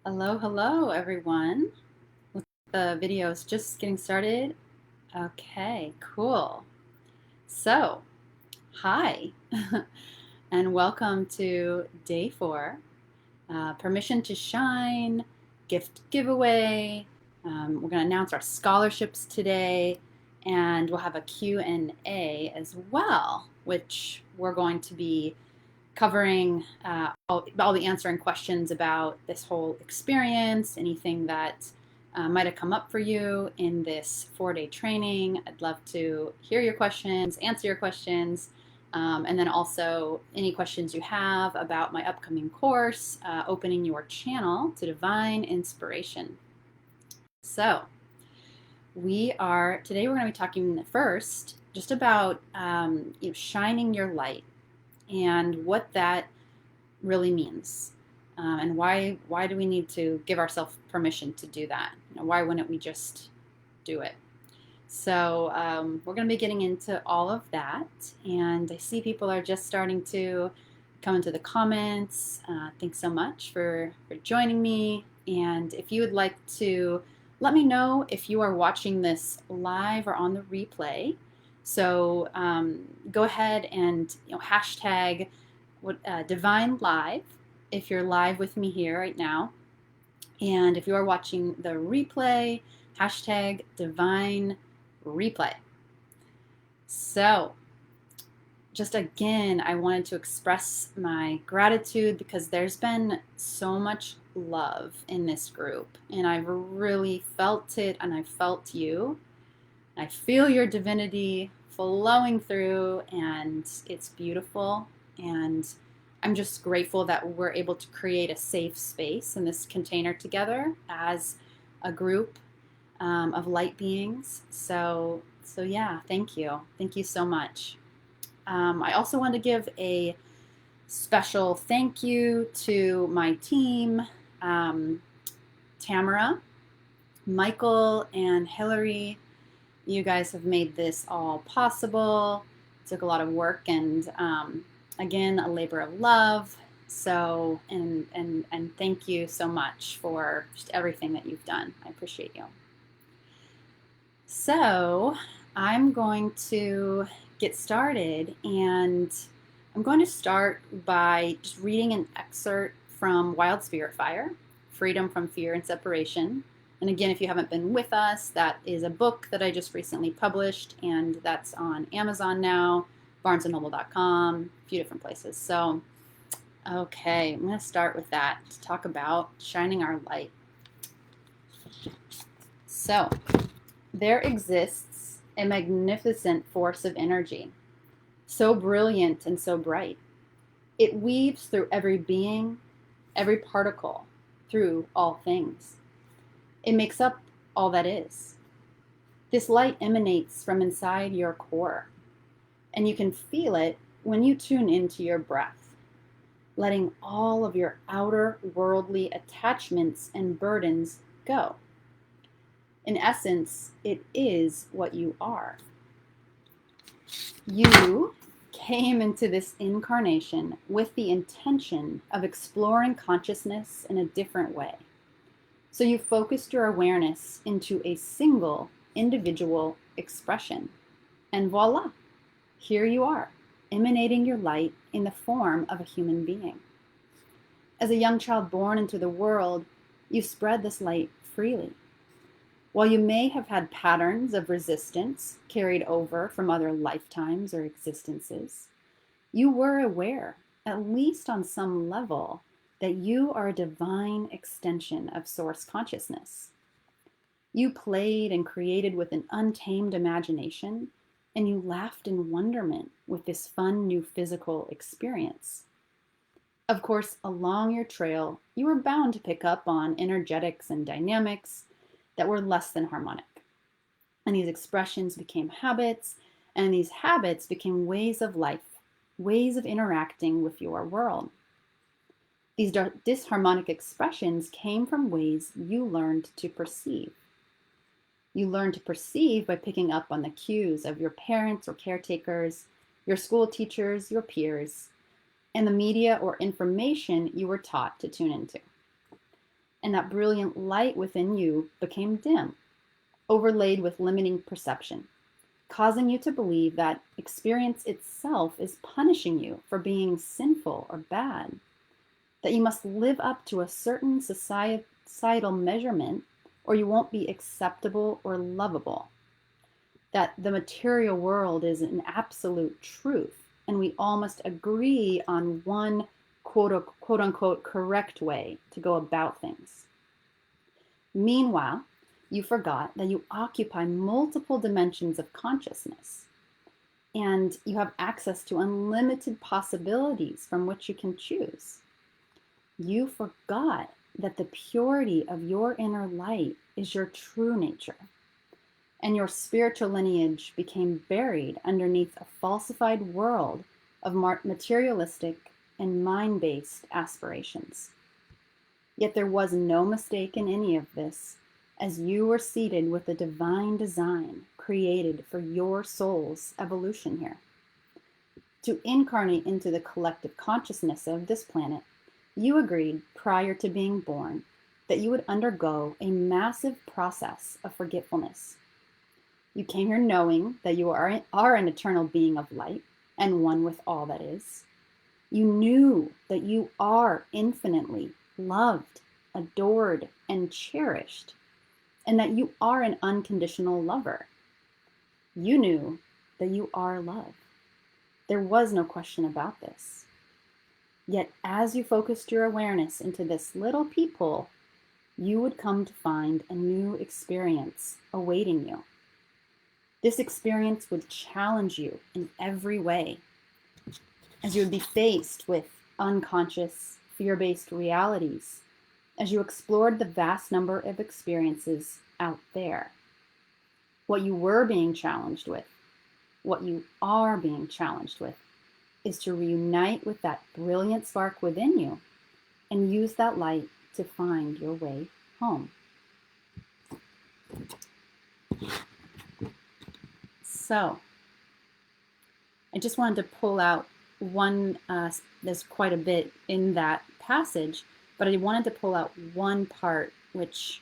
Hello, hello, everyone. The video is just getting started. Okay, cool. So, hi, and welcome to day 4, Permission to Shine, gift giveaway. We're going to announce our scholarships today, and we'll have a Q&A as well, which we're going to be covering all the answering questions about this whole experience, anything that might have come up for you in this 4-day training. I'd love to hear your questions, answer your questions, and then also any questions you have about my upcoming course, Opening Your Channel to Divine Inspiration. So, today we're going to be talking first just about shining your light and what that really means, and why do we need to give ourselves permission to do that? Why wouldn't we just do it? So we're going to be getting into all of that, and I see people are just starting to come into the comments. Thanks so much for joining me, and if you would like to let me know if you are watching this live or on the replay. So go ahead and hashtag Divine Live if you're live with me here right now. And if you are watching the replay, hashtag Divine Replay. So just again, I wanted to express my gratitude because there's been so much love in this group, and I've really felt it, and I felt you. I feel your divinity flowing through, and it's beautiful. And I'm just grateful that we're able to create a safe space in this container together as a group of light beings. So yeah, thank you. Thank you so much. I also want to give a special thank you to my team, Tamara, Michael, and Hillary. You guys have made this all possible. It took a lot of work and, again, a labor of love. So, and thank you so much for just everything that you've done. I appreciate you. So, I'm going to get started, and I'm going to start by just reading an excerpt from Wild Spirit Fire, Freedom from Fear and Separation. And again, if you haven't been with us, that is a book that I just recently published, and that's on Amazon now, barnesandnoble.com, a few different places. So, okay, I'm going to start with that to talk about shining our light. So, there exists a magnificent force of energy, so brilliant and so bright. It weaves through every being, every particle, through all things. It makes up all that is. This light emanates from inside your core, and you can feel it when you tune into your breath, letting all of your outer worldly attachments and burdens go. In essence, it is what you are. You came into this incarnation with the intention of exploring consciousness in a different way. So you focused your awareness into a single individual expression. And voila, here you are, emanating your light in the form of a human being. As a young child born into the world, you spread this light freely. While you may have had patterns of resistance carried over from other lifetimes or existences, you were aware, at least on some level, that you are a divine extension of source consciousness. You played and created with an untamed imagination, and you laughed in wonderment with this fun new physical experience. Of course, along your trail, you were bound to pick up on energetics and dynamics that were less than harmonic. And these expressions became habits, and these habits became ways of life, ways of interacting with your world. These disharmonic expressions came from ways you learned to perceive. You learned to perceive by picking up on the cues of your parents or caretakers, your school teachers, your peers, and the media or information you were taught to tune into. and that brilliant light within you became dim, overlaid with limiting perception, causing you to believe that experience itself is punishing you for being sinful or bad, that you must live up to a certain societal measurement or you won't be acceptable or lovable, that the material world is an absolute truth and we all must agree on one quote unquote correct way to go about things. Meanwhile, you forgot that you occupy multiple dimensions of consciousness and you have access to unlimited possibilities from which you can choose. You forgot that the purity of your inner light is your true nature, and your spiritual lineage became buried underneath a falsified world of materialistic and mind-based aspirations. Yet there was no mistake in any of this, as you were seated with the divine design created for your soul's evolution here. To incarnate into the collective consciousness of this planet, you agreed prior to being born that you would undergo a massive process of forgetfulness. You came here knowing that you are an eternal being of light and one with all that is. You knew that you are infinitely loved, adored, and cherished, and that you are an unconditional lover. You knew that you are love. There was no question about this. Yet as you focused your awareness into this little peephole, you would come to find a new experience awaiting you. This experience would challenge you in every way, as you would be faced with unconscious, fear-based realities, as you explored the vast number of experiences out there. What you were being challenged with, what you are being challenged with, is to reunite with that brilliant spark within you and use that light to find your way home. So, I just wanted to pull out one, there's quite a bit in that passage, but I wanted to pull out one part which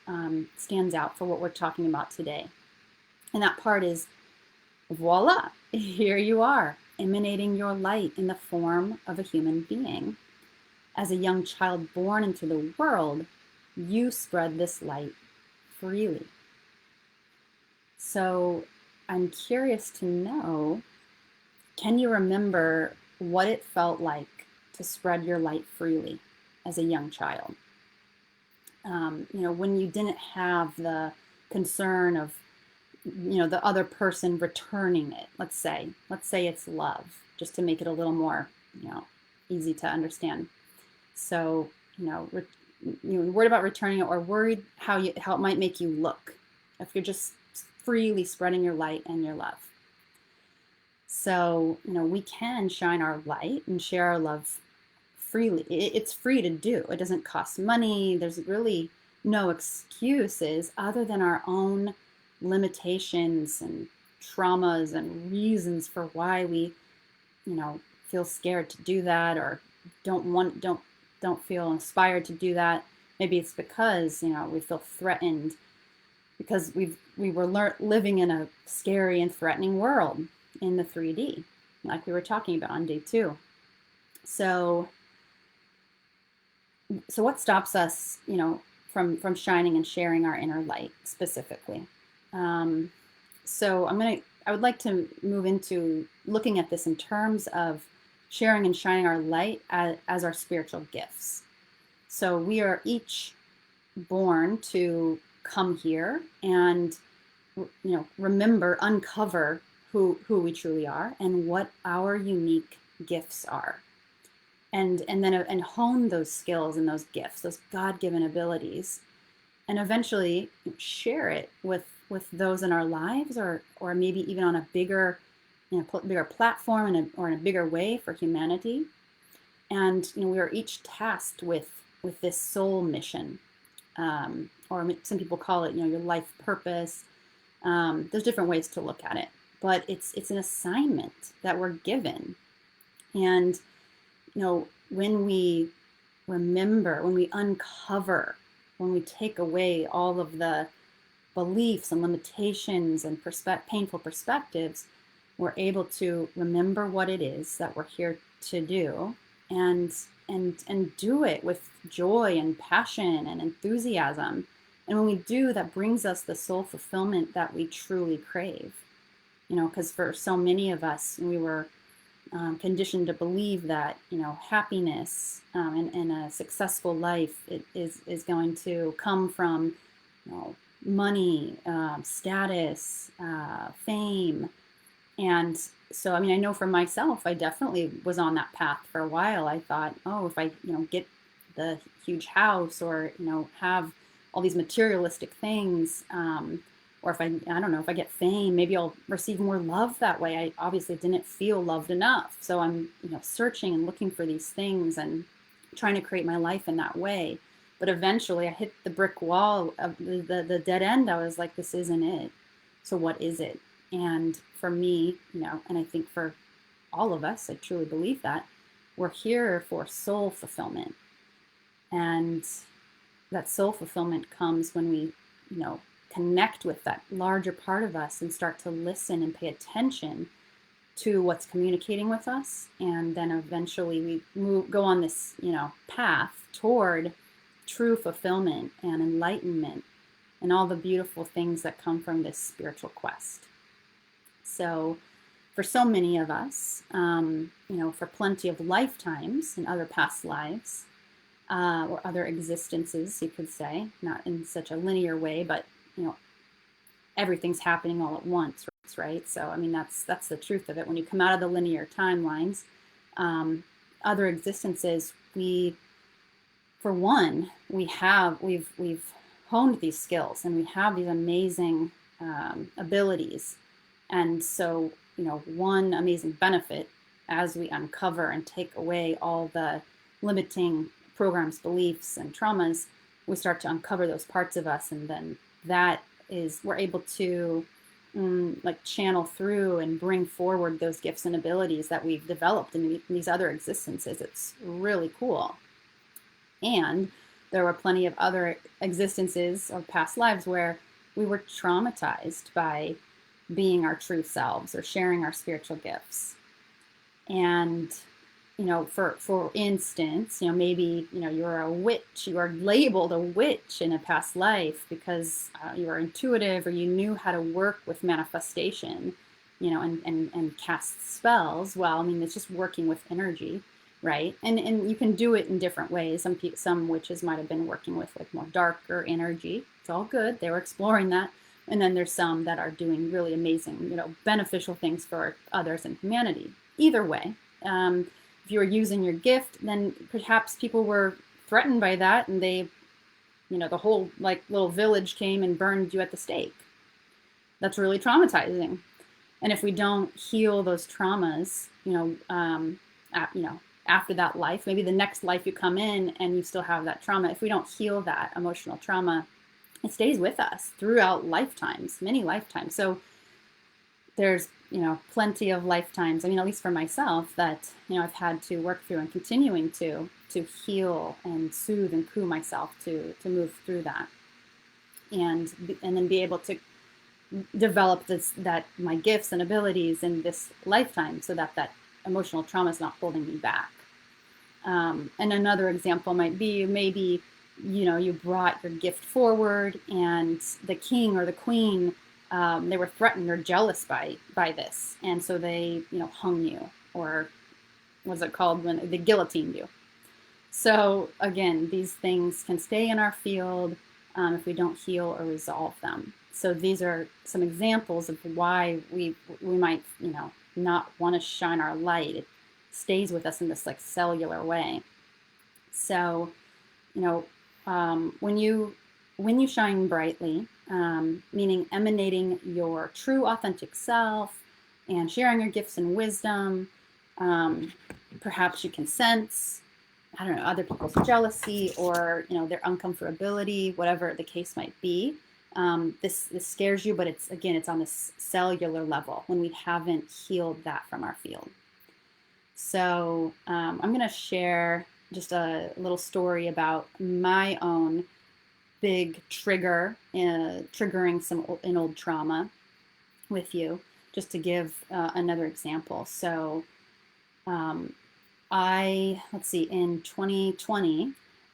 stands out for what we're talking about today. And that part is, voila, here you are, emanating your light in the form of a human being. As a young child born into the world, you spread this light freely. So I'm curious to know, can you remember what it felt like to spread your light freely as a young child? When you didn't have the concern of, the other person returning it, let's say it's love, just to make it a little more, easy to understand. So, worried about returning it or worried how it might make you look if you're just freely spreading your light and your love. So, we can shine our light and share our love freely. It's free to do. It doesn't cost money. There's really no excuses other than our own limitations and traumas and reasons for why we, feel scared to do that or don't feel inspired to do that. Maybe it's because, we feel threatened because we were living in a scary and threatening world in the 3D, like we were talking about on day 2. So what stops us, from shining and sharing our inner light specifically? So I would like to move into looking at this in terms of sharing and shining our light as our spiritual gifts. So we are each born to come here and, remember, uncover who we truly are and what our unique gifts are. And hone those skills and those gifts, those God-given abilities, and eventually share it with those in our lives, or maybe even on a bigger platform or in a bigger way for humanity. And we are each tasked with this soul mission, or some people call it your life purpose. There's different ways to look at it, but it's an assignment that we're given. And when we remember, when we uncover when we take away all of the beliefs and limitations and painful perspectives, we're able to remember what it is that we're here to do, and and do it with joy and passion and enthusiasm. And when we do, that brings us the soul fulfillment that we truly crave. Because for so many of us, we were conditioned to believe that happiness and a successful life is going to come from money, status, fame. And so, I mean, I know for myself, I definitely was on that path for a while. I thought, oh, if I get the huge house, or have all these materialistic things, or if I don't know, if I get fame, maybe I'll receive more love that way. I obviously didn't feel loved enough. So I'm, searching and looking for these things and trying to create my life in that way. But eventually I hit the brick wall of the dead end. I was like, this isn't it. So what is it? And for me, and I think for all of us, I truly believe that we're here for soul fulfillment. And that soul fulfillment comes when we, connect with that larger part of us and start to listen and pay attention to what's communicating with us. And then eventually we go on this, path toward true fulfillment and enlightenment and all the beautiful things that come from this spiritual quest. So for so many of us, for plenty of lifetimes and other past lives, or other existences, you could say, not in such a linear way, but everything's happening all at once, right? So I mean, that's the truth of it. When you come out of the linear timelines, other existences, for one, we've honed these skills, and we have these amazing abilities. And so, one amazing benefit as we uncover and take away all the limiting programs, beliefs, and traumas, we start to uncover those parts of us, and then we're able to channel through and bring forward those gifts and abilities that we've developed in these other existences. It's really cool. And there were plenty of other existences or past lives where we were traumatized by being our true selves or sharing our spiritual gifts. And for instance, maybe you're a witch. You are labeled a witch in a past life because you were intuitive, or you knew how to work with manifestation, and cast spells. Well, I mean, it's just working with energy, right? And you can do it in different ways. Some witches might have been working with more darker energy. It's all good. They were exploring that. And then there's some that are doing really amazing, beneficial things for others and humanity. Either way. If you were using your gift, then perhaps people were threatened by that, and they, the whole little village came and burned you at the stake. That's really traumatizing. And if we don't heal those traumas, after that life, maybe the next life you come in and you still have that trauma. If we don't heal that emotional trauma, it stays with us throughout lifetimes, many lifetimes. So there's plenty of lifetimes, I mean, at least for myself, that I've had to work through, and continuing to heal and soothe and coo myself to move through that, and then be able to develop that my gifts and abilities in this lifetime, so that emotional trauma is not holding me back. And another example might be, maybe you brought your gift forward, and the king or the queen, they were threatened or jealous by this, and so they hung you, or what's it called when they guillotined you. So again, these things can stay in our field if we don't heal or resolve them. So these are some examples of why we might not want to shine our light. It stays with us in this cellular way. So when you shine brightly, meaning emanating your true authentic self and sharing your gifts and wisdom, perhaps you can sense, I don't know, other people's jealousy or their uncomfortability, whatever the case might be. This scares you, but it's on this cellular level when we haven't healed that from our field. So I'm going to share just a little story about my own big trigger, triggering an old trauma with you, just to give another example. So um, let's see, in 2020,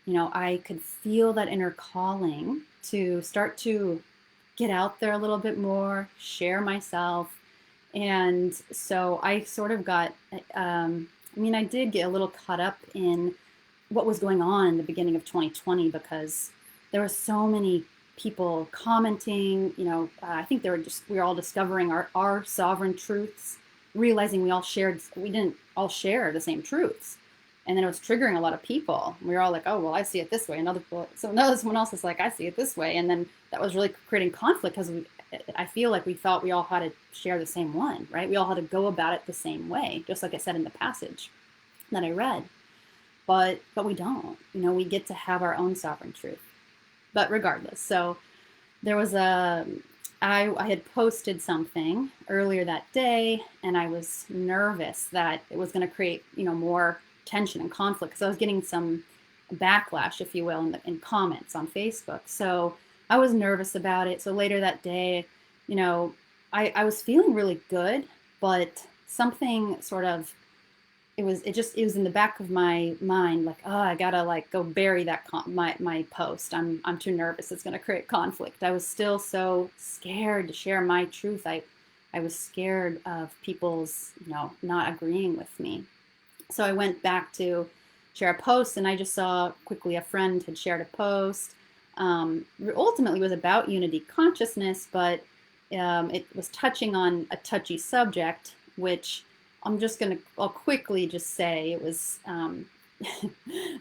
I could feel that inner calling to start to get out there a little bit more, share myself. And so I sort of got, I did get a little caught up in what was going on in the beginning of 2020, because there were so many people commenting. I think we were all discovering our sovereign truths, realizing we didn't all share the same truths. And then it was triggering a lot of people. We were all like, oh, well, I see it this way. Someone else is like, I see it this way. And then that was really creating conflict, because I feel like we thought we all had to share the same one, right? We all had to go about it the same way, just like I said in the passage that I read. But we don't. We get to have our own sovereign truth. But regardless, so there was I had posted something earlier that day, and I was nervous that it was going to create, more tension and conflict, because I was getting some backlash, if you will, in comments on Facebook. So I was nervous about it. So later that day, I was feeling really good, but something sort of, it was in the back of my mind, like, oh, I gotta like go bury my post. I'm too nervous. It's gonna create conflict. I was still so scared to share my truth. I was scared of people's not agreeing with me. So I went back to share a post, and I just saw quickly a friend had shared a post. Ultimately, it was about unity consciousness, but it was touching on a touchy subject, which I'll quickly just say it was,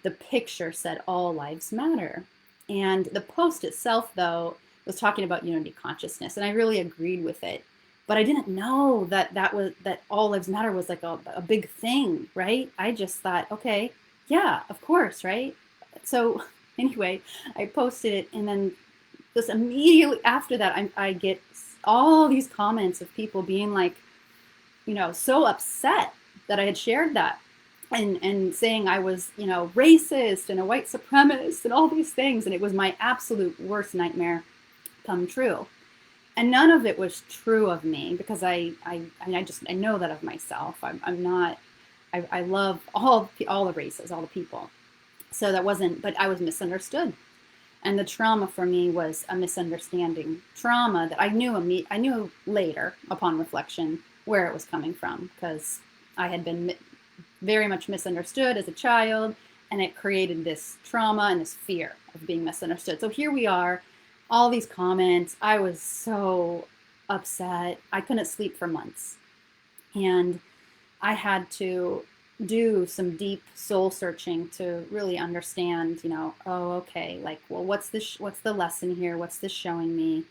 the picture said all lives matter. And the post itself, though, was talking about unity consciousness, and I really agreed with it. But I didn't know that all lives matter was like a big thing, right? I just thought, okay, yeah, of course, right? So anyway, I posted it, and then just immediately after that, I get all these comments of people being like, so upset that I had shared that, and saying I was, racist and a white supremacist and all these things. And it was my absolute worst nightmare come true. And none of it was true of me, because I know that of myself. I'm not, I love all the races, all the people. So that wasn't, but I was misunderstood. And the trauma for me was a misunderstanding trauma that I knew later upon reflection where it was coming from, because I had been very much misunderstood as a child, and it created this trauma and this fear of being misunderstood. So here we are, all these comments. I was so upset. I couldn't sleep for months. And I had to do some deep soul searching to really understand, oh, okay, like, well, what's the lesson here? What's this showing me?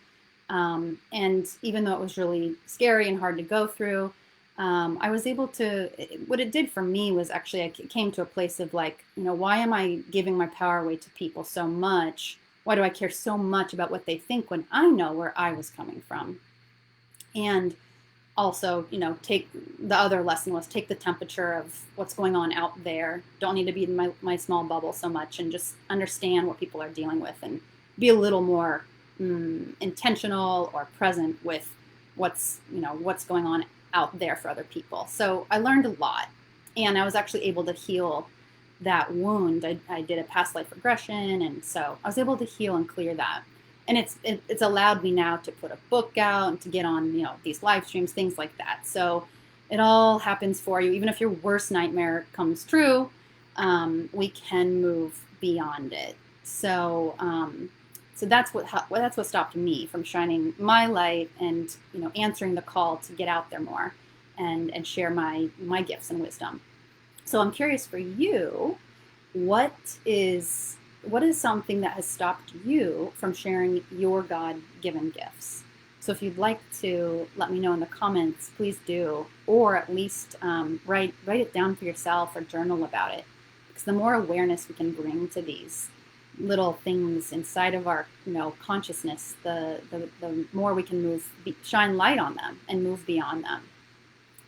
And even though it was really scary and hard to go through, I was able to, what it did for me was actually, I came to a place of like, why am I giving my power away to people so much? Why do I care so much about what they think when I know where I was coming from? And also, take the other lesson was take the temperature of what's going on out there. Don't need to be in my small bubble so much, and just understand what people are dealing with, and be a little more intentional or present with what's going on out there for other people. So I learned a lot, and I was actually able to heal that wound. I did a past life regression, and so I was able to heal and clear that. And it's allowed me now to put a book out and to get on these live streams, things like that. So it all happens for you. Even if your worst nightmare comes true, we can move beyond it. So that's what stopped me from shining my light and answering the call to get out there more and share my gifts and wisdom. So I'm curious for you, what is something that has stopped you from sharing your God-given gifts? So if you'd like to let me know in the comments, please do, or at least write it down for yourself or journal about it. Because the more awareness we can bring to these little things inside of our consciousness, the more we can shine light on them and move beyond them.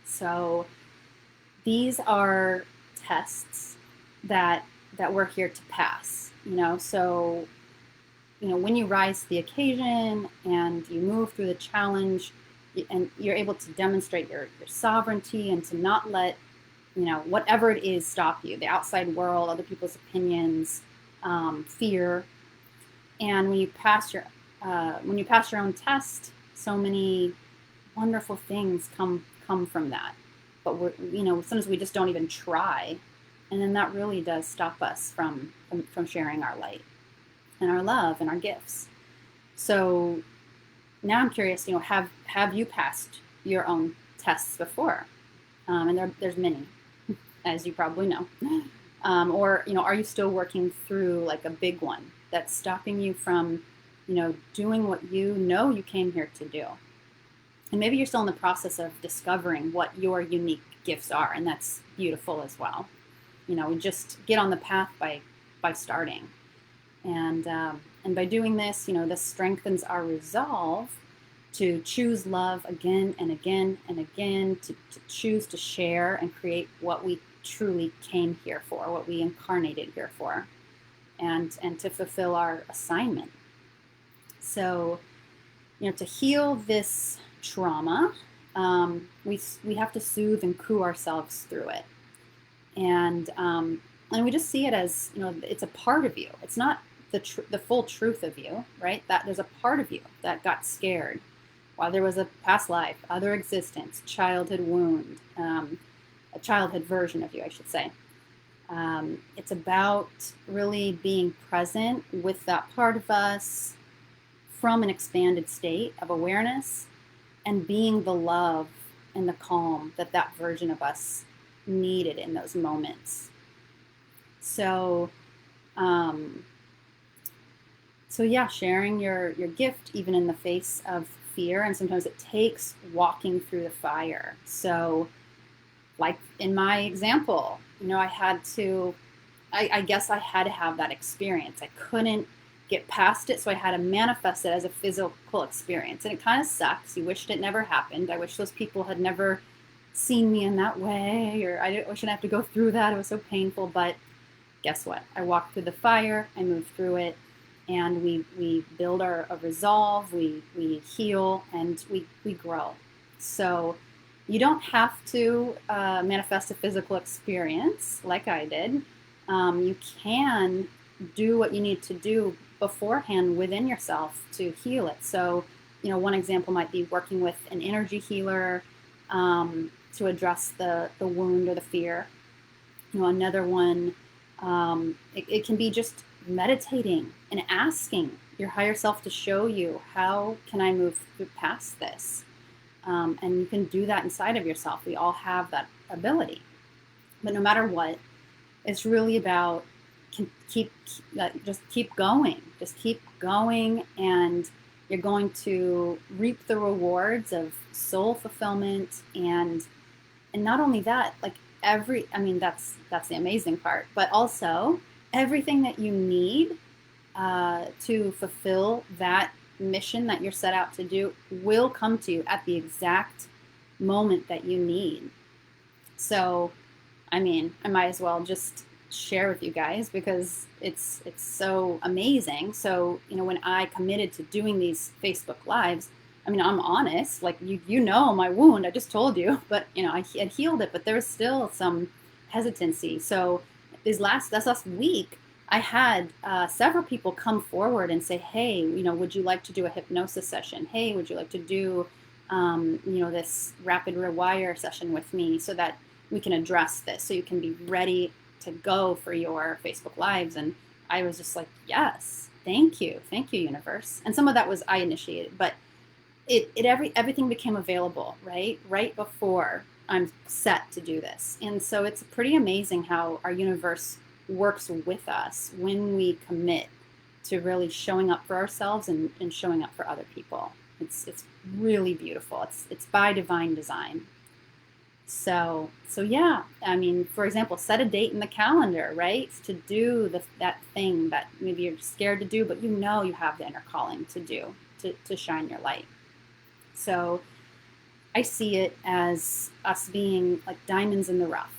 So these are tests that we're here to pass. So when you rise to the occasion and you move through the challenge, and you're able to demonstrate your sovereignty and to not let whatever it is stop you, the outside world, other people's opinions, fear. And when you pass your own test, so many wonderful things come from that. But sometimes we just don't even try, and then that really does stop us from sharing our light and our love and our gifts. So now I'm curious, have you passed your own tests before? And there's many, as you probably know. Or are you still working through like a big one that's stopping you from doing what you came here to do? And maybe you're still in the process of discovering what your unique gifts are, and that's beautiful as well. We just get on the path by starting, and by doing this, this strengthens our resolve to choose love again and again and again, to choose to share and create what we truly came here for, what we incarnated here for, and to fulfill our assignment. So, to heal this trauma, we have to soothe and coo ourselves through it, and we just see it as it's a part of you. It's not the full truth of you, right? That there's a part of you that got scared while there was a past life, other existence, childhood wound, a childhood version of you, I should say. It's about really being present with that part of us from an expanded state of awareness, and being the love and the calm that version of us needed in those moments. So, yeah, sharing your gift even in the face of fear, and sometimes it takes walking through the fire. So, like in my example, I guess I had to have that experience. I couldn't get past it, so I had to manifest it as a physical experience. And it kind of sucks. You wished it never happened. I wish those people had never seen me in that way, or I wish I didn't have to go through that. It was so painful. But guess what? I walked through the fire, I moved through it, and we build our resolve, we heal, and we grow. So you don't have to manifest a physical experience like I did. You can do what you need to do beforehand within yourself to heal it. So, one example might be working with an energy healer to address the wound or the fear. Another one, it can be just meditating and asking your higher self to show you, how can I move past this? And you can do that inside of yourself. We all have that ability. But no matter what, it's really about just keep going. Just keep going, and you're going to reap the rewards of soul fulfillment. And not only that, like that's the amazing part, but also everything that you need to fulfill that mission that you're set out to do will come to you at the exact moment that you need. So, I might as well just share with you guys, because it's so amazing. So, when I committed to doing these Facebook Lives, I'm honest, like my wound, I just told you, but I had healed it, but there was still some hesitancy. So this last week, I had several people come forward and say, hey, would you like to do a hypnosis session? Hey, would you like to do, this rapid rewire session with me, so that we can address this, so you can be ready to go for your Facebook Lives? And I was just like, yes, thank you, universe. And some of that was I initiated, but everything became available right before I'm set to do this. And so it's pretty amazing how our universe works with us when we commit to really showing up for ourselves and showing up for other people. It's really beautiful. It's by divine design. So yeah, for example, set a date in the calendar, right? To do that thing that maybe you're scared to do, but you have the inner calling to do, to shine your light. So I see it as us being like diamonds in the rough,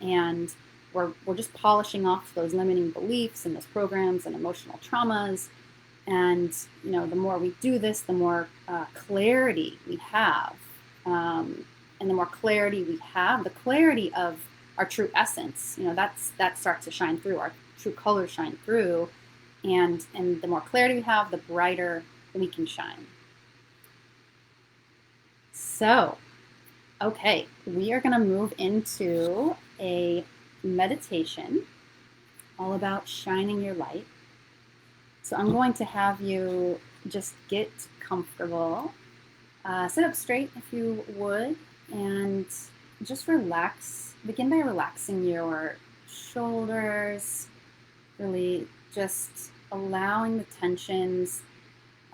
and we're just polishing off those limiting beliefs and those programs and emotional traumas, And, the more we do this, the more clarity we have. And the more clarity we have, the clarity of our true essence, that starts to shine through. Our true colors shine through. And the more clarity we have, the brighter we can shine. So, okay, we are going to move into a meditation all about shining your light. So I'm going to have you just get comfortable. Sit up straight if you would, and just relax. Begin by relaxing your shoulders, really just allowing the tensions,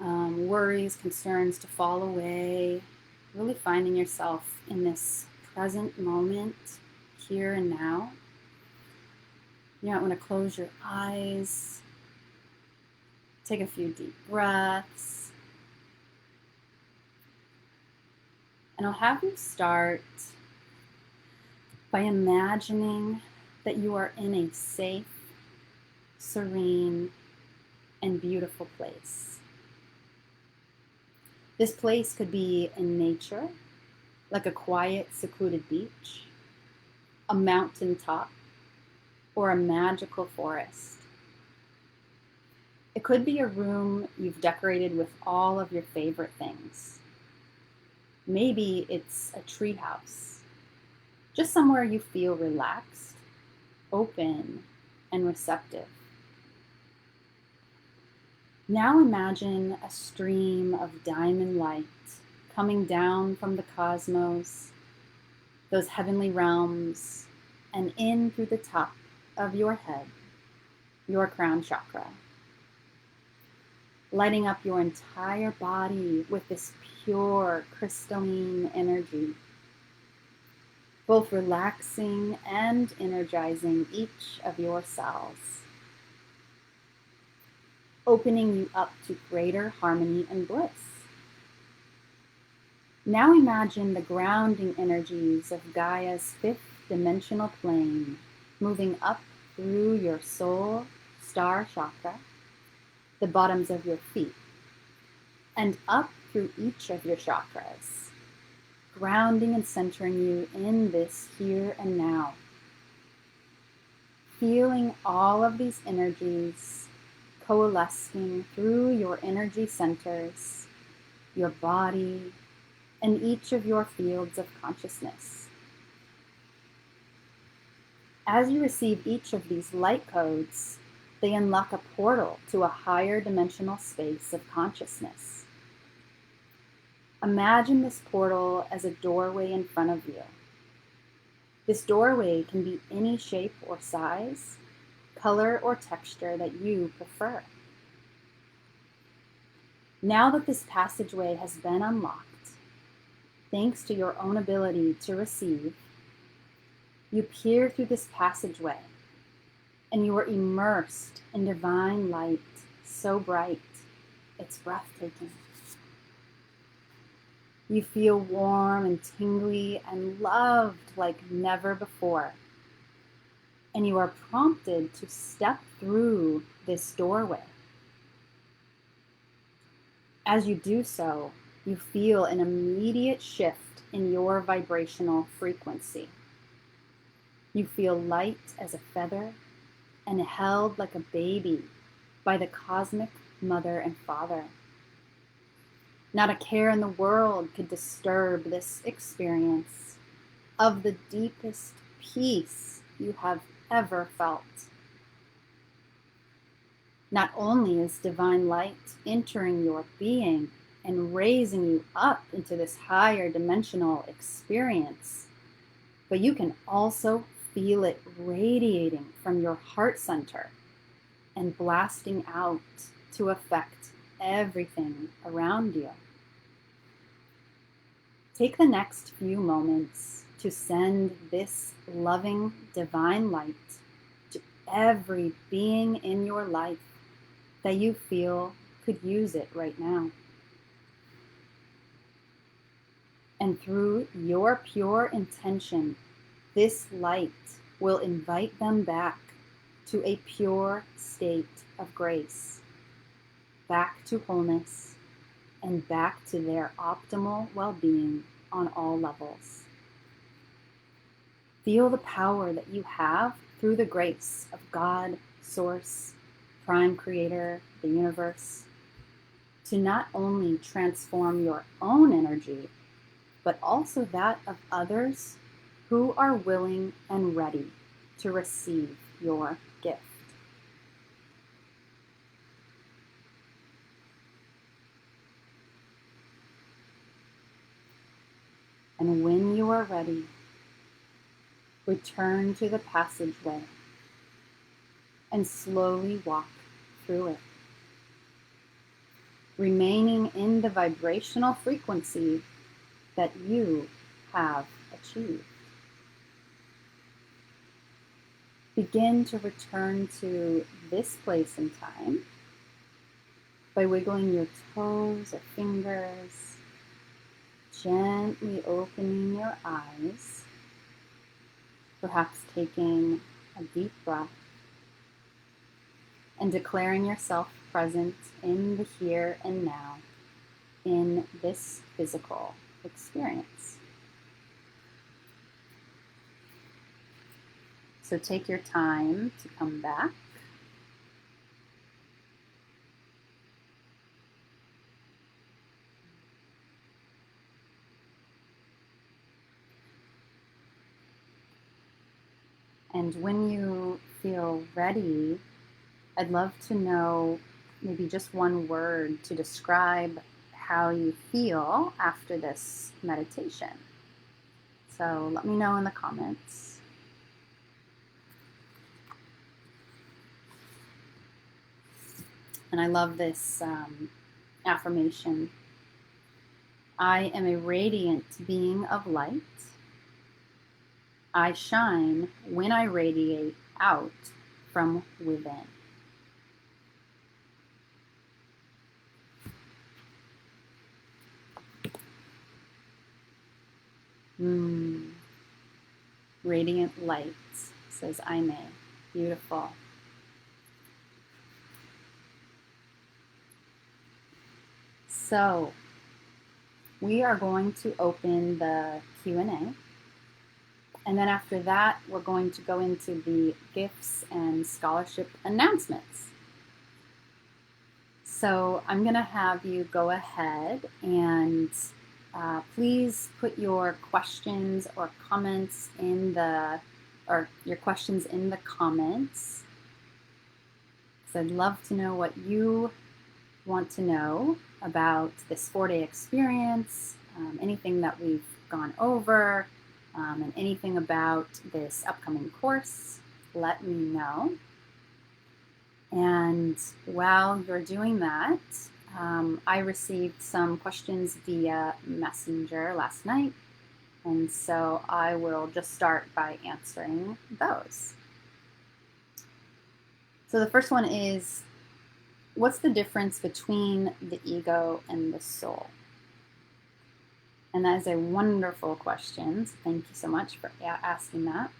worries, concerns to fall away, really finding yourself in this present moment, here and now. You might want to close your eyes, take a few deep breaths, and I'll have you start by imagining that you are in a safe, serene, and beautiful place. This place could be in nature, like a quiet, secluded beach, a mountaintop, or a magical forest. It could be a room you've decorated with all of your favorite things. Maybe it's a treehouse, just somewhere you feel relaxed, open, and receptive. Now imagine a stream of diamond light coming down from the cosmos, those heavenly realms, and in through the top of your head, your crown chakra, lighting up your entire body with this pure, crystalline energy, both relaxing and energizing each of your cells, opening you up to greater harmony and bliss. Now imagine the grounding energies of Gaia's fifth dimensional plane moving up through your soul star chakra, the bottoms of your feet, and up through each of your chakras, grounding and centering you in this here and now. Feeling all of these energies coalescing through your energy centers, your body, and each of your fields of consciousness. As you receive each of these light codes, they unlock a portal to a higher dimensional space of consciousness. Imagine this portal as a doorway in front of you. This doorway can be any shape or size, color or texture that you prefer. Now that this passageway has been unlocked, thanks to your own ability to receive, you peer through this passageway and you are immersed in divine light, so bright, it's breathtaking. You feel warm and tingly and loved like never before. And you are prompted to step through this doorway. As you do so, you feel an immediate shift in your vibrational frequency. You feel light as a feather and held like a baby by the cosmic mother and father. Not a care in the world could disturb this experience of the deepest peace you have ever felt. Not only is divine light entering your being and raising you up into this higher dimensional experience, but you can also feel it radiating from your heart center and blasting out to affect everything around you. Take the next few moments to send this loving divine light to every being in your life that you feel could use it right now. And through your pure intention, this light will invite them back to a pure state of grace back to wholeness and back to their optimal well-being on all levels. Feel the power that you have through the grace of God, Source, Prime Creator, the universe, to not only transform your own energy, but also that of others who are willing and ready to receive your gift. And when you are ready, return to the passageway and slowly walk through it, remaining in the vibrational frequency that you have achieved. Begin to return to this place and time by wiggling your toes or fingers, gently opening your eyes, perhaps taking a deep breath, and declaring yourself present in the here and now in this physical experience. So take your time to come back. And when you feel ready, I'd love to know maybe just one word to describe how you feel after this meditation. So let me know in the comments. And I love this affirmation. I am a radiant being of light. I shine when I radiate out from within. Radiant light, says Aime. Beautiful. So we are going to open the Q&A. And then after that, we're going to go into the gifts and scholarship announcements. So I'm going to have you go ahead and please put your questions or comments in the, your questions in the comments. Because I'd love to know what you want to know about this 4-day experience, anything that we've gone over, and anything about this upcoming course, let me know. And while you're doing that, I received some questions via Messenger last night, and so I will just start by answering those. So the first one is, what's the difference between the ego and the soul? And that is a wonderful question. So thank you so much for asking that.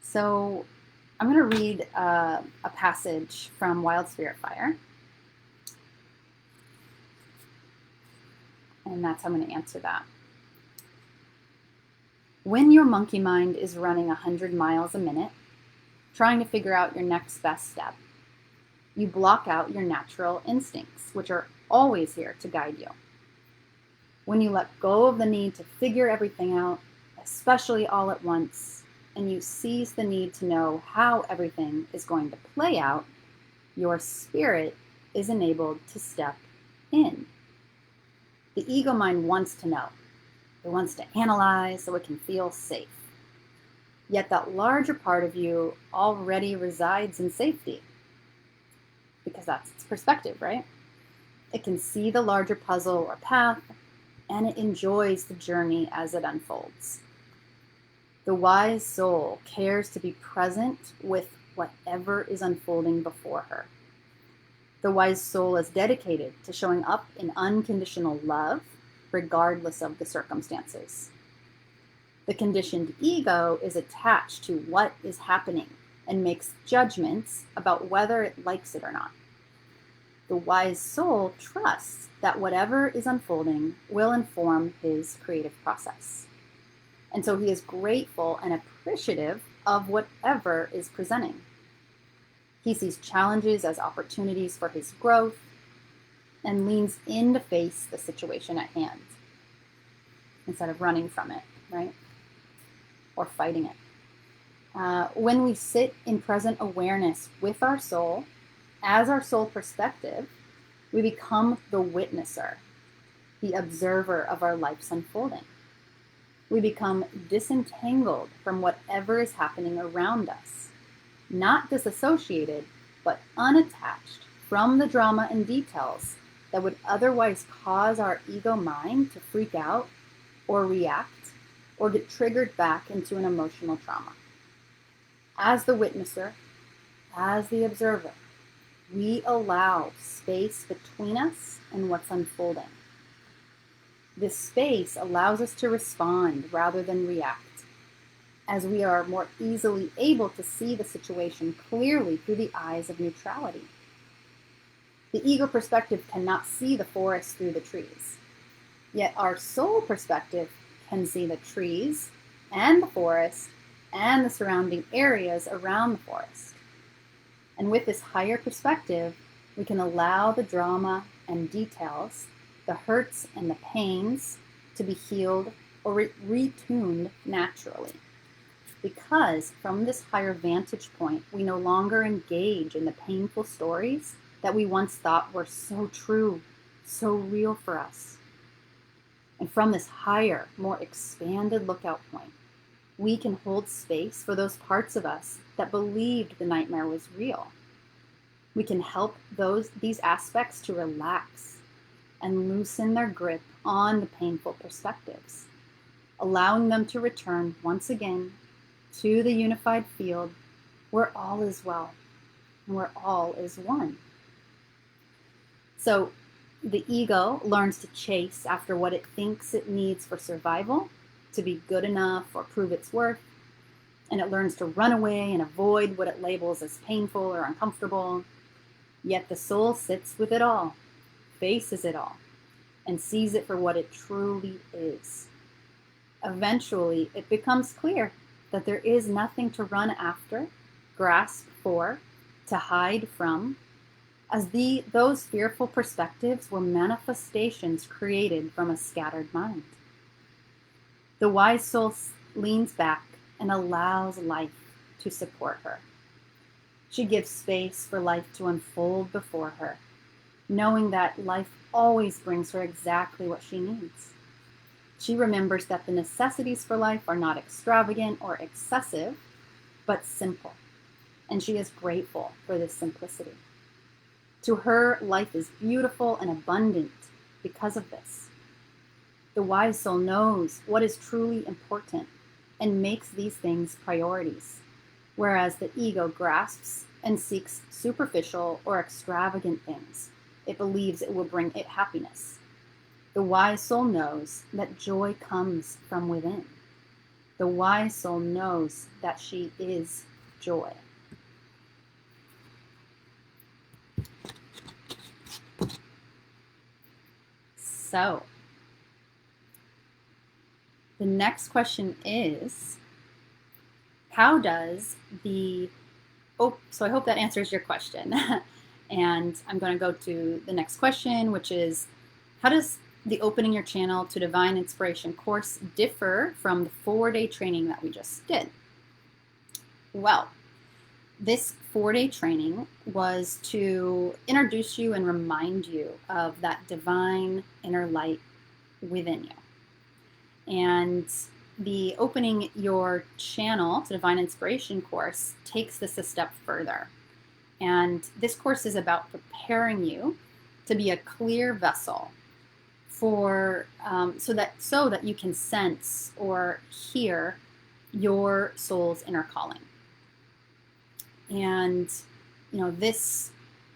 So I'm going to read a passage from Wild Spirit Fire. And that's how I'm going to answer that. When your monkey mind is running 100 miles a minute, trying to figure out your next best step, you block out your natural instincts, which are always here to guide you. When you let go of the need to figure everything out, especially all at once, and you seize the need to know how everything is going to play out, your spirit is enabled to step in. The ego mind wants to know. It wants to analyze so it can feel safe. Yet that larger part of you already resides in safety, because that's its perspective, right? It can see the larger puzzle or path, and it enjoys the journey as it unfolds. The wise soul cares to be present with whatever is unfolding before her. The wise soul is dedicated to showing up in unconditional love, regardless of the circumstances. The conditioned ego is attached to what is happening and makes judgments about whether it likes it or not. The wise soul trusts that whatever is unfolding will inform his creative process. And so he is grateful and appreciative of whatever is presenting. He sees challenges as opportunities for his growth and leans in to face the situation at hand instead of running from it, right? Or fighting it. When we sit in present awareness with our soul, as our soul perspective, we become the witnesser, the observer of our life's unfolding. We become disentangled from whatever is happening around us, not disassociated, but unattached from the drama and details that would otherwise cause our ego mind to freak out or react or get triggered back into an emotional trauma. As the witnesser, as the observer, we allow space between us and what's unfolding. This space allows us to respond rather than react, as we are more easily able to see the situation clearly through the eyes of neutrality. The ego perspective cannot see the forest through the trees, yet our soul perspective can see the trees and the forest and the surrounding areas around the forest. And with this higher perspective, we can allow the drama and details, the hurts and the pains, to be healed or retuned naturally. Because from this higher vantage point, we no longer engage in the painful stories that we once thought were so true, so real for us. And from this higher, more expanded lookout point, we can hold space for those parts of us that believed the nightmare was real. We can help these aspects to relax and loosen their grip on the painful perspectives, allowing them to return once again to the unified field where all is well and where all is one. So the ego learns to chase after what it thinks it needs for survival, to be good enough or prove its worth, and it learns to run away and avoid what it labels as painful or uncomfortable. Yet the soul sits with it all, faces it all, and sees it for what it truly is. Eventually, it becomes clear that there is nothing to run after, grasp for, to hide from, as those fearful perspectives were manifestations created from a scattered mind. The wise soul leans back and allows life to support her. She gives space for life to unfold before her, knowing that life always brings her exactly what she needs. She remembers that the necessities for life are not extravagant or excessive, but simple, and she is grateful for this simplicity. To her, life is beautiful and abundant because of this. The wise soul knows what is truly important and makes these things priorities, whereas the ego grasps and seeks superficial or extravagant things. It believes it will bring it happiness. The wise soul knows that joy comes from within. The wise soul knows that she is joy. So, the next question is, how does so I hope that answers your question. And I'm going to go to the next question, which is, how does the Opening Your Channel to Divine Inspiration course differ from the 4-day training that we just did? Well, this 4-day training was to introduce you and remind you of that divine inner light within you. And the Opening Your Channel to Divine Inspiration course takes this a step further. And this course is about preparing you to be a clear vessel for so that you can sense or hear your soul's inner calling. And this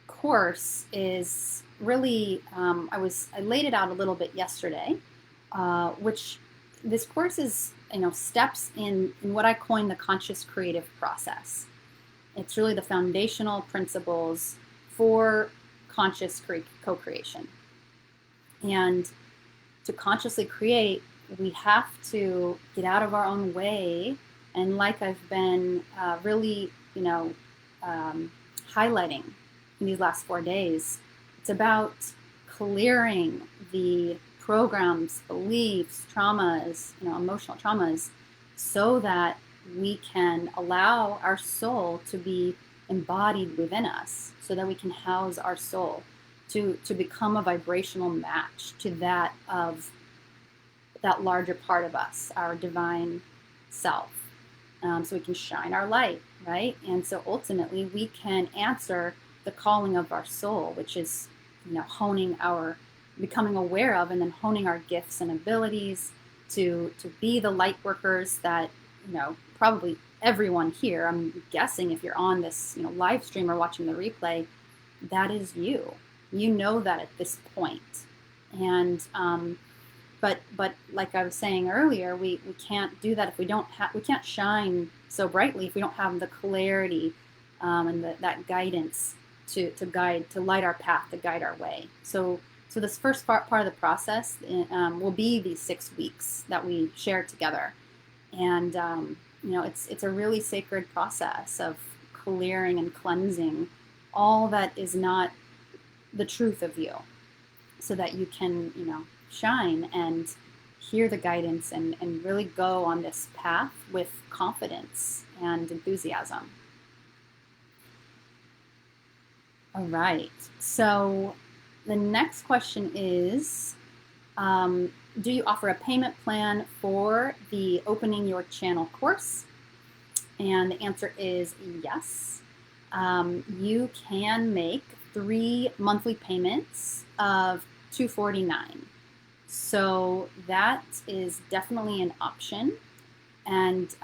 course is really I laid it out a little bit yesterday, which this course is steps in what I coin the conscious creative process. It's really the foundational principles for conscious co-creation. And to consciously create, we have to get out of our own way. And like I've been really, highlighting in these last 4 days, it's about clearing the programs, beliefs, traumas, emotional traumas, so that we can allow our soul to be embodied within us, so that we can house our soul to become a vibrational match to that of that larger part of us, our divine self. So we can shine our light, right? And so ultimately we can answer the calling of our soul, which is, becoming aware of and then honing our gifts and abilities to be the light workers that, probably everyone here, I'm guessing if you're on this, live stream or watching the replay, that is you. You know that at this point. And, but like I was saying earlier, we can't do that if we can't shine so brightly if we don't have the clarity and that guidance to light our path, to guide our way. So this first part of the process will be these 6 weeks that we share together. And, it's a really sacred process of clearing and cleansing all that is not the truth of you, so that you can, shine and hear the guidance and really go on this path with confidence and enthusiasm. All right. So the next question is, do you offer a payment plan for the Opening Your Channel course? And the answer is yes. You can make 3 monthly payments of $249. So that is definitely an option, and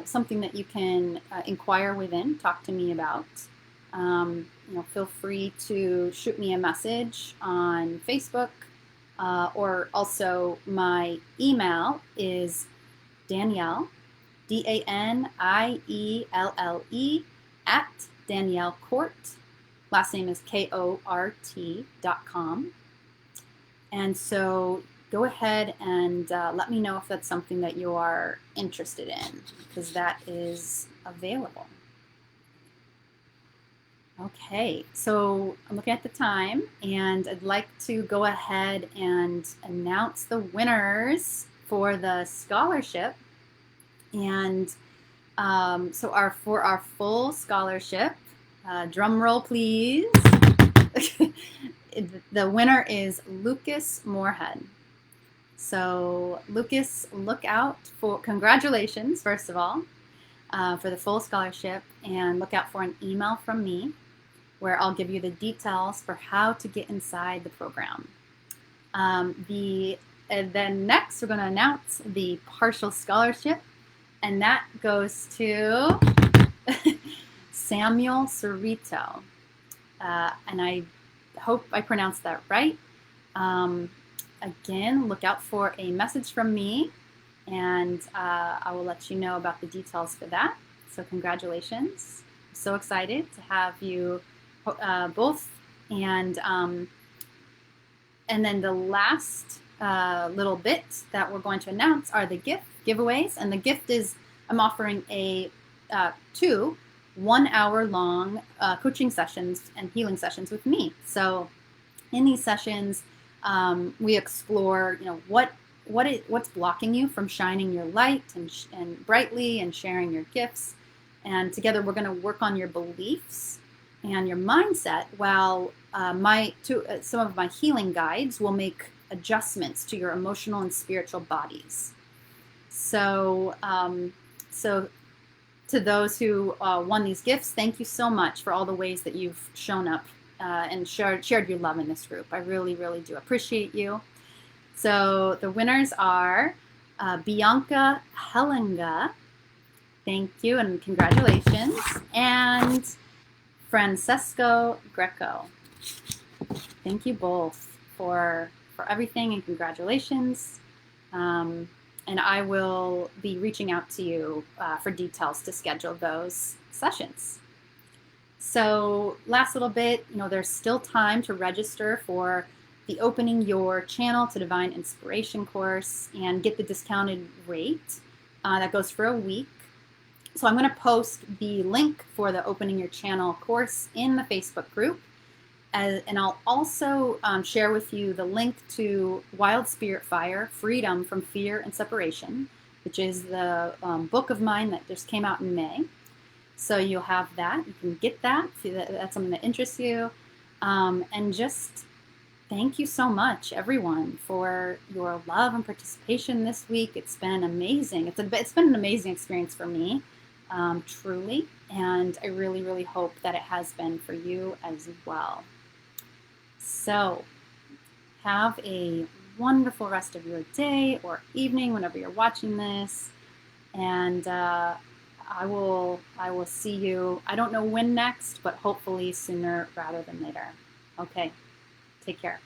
something that you can inquire within, talk to me about. Feel free to shoot me a message on Facebook, or also my email is Danielle, DANIELLE @Danielle Court. Last name is KORT.com. And so go ahead and let me know if that's something that you are interested in, because that is available. Okay, so I'm looking at the time, and I'd like to go ahead and announce the winners for the scholarship. And for our full scholarship, drum roll please. The winner is Lucas Moorhead. So Lucas, look out for, congratulations, first of all, for the full scholarship, and look out for an email from me where I'll give you the details for how to get inside the program. Then next we're going to announce the partial scholarship, and that goes to Samuel Cerrito. And I hope I pronounced that right. Again, look out for a message from me, and I will let you know about the details for that. So congratulations. I'm so excited to have you both. And then the last little bit that we're going to announce are the giveaways. And the gift is, I'm offering 2 1-hour-long coaching sessions and healing sessions with me. So in these sessions, we explore, what's blocking you from shining your light and brightly and sharing your gifts. And together we're going to work on your beliefs and your mindset, while some of my healing guides will make adjustments to your emotional and spiritual bodies. So, to those who won these gifts, thank you so much for all the ways that you've shown up and shared your love in this group. I really, really do appreciate you. So the winners are Bianca Hellenga, thank you and congratulations, and Francesco Greco. Thank you both for everything, and congratulations. And I will be reaching out to you for details to schedule those sessions. So last little bit, there's still time to register for the Opening Your Channel to Divine Inspiration course and get the discounted rate. That goes for a week. So I'm going to post the link for the Opening Your Channel course in the Facebook group. And I'll also share with you the link to Wild Spirit Fire, Freedom from Fear and Separation, which is the book of mine that just came out in May. So you'll have that. You can get that if that's something that interests you. And just thank you so much, everyone, for your love and participation this week. It's been amazing. It's been an amazing experience for me, truly. And I really, really hope that it has been for you as well. So have a wonderful rest of your day or evening whenever you're watching this. And I will see you, I don't know when next, but hopefully sooner rather than later. Okay, take care.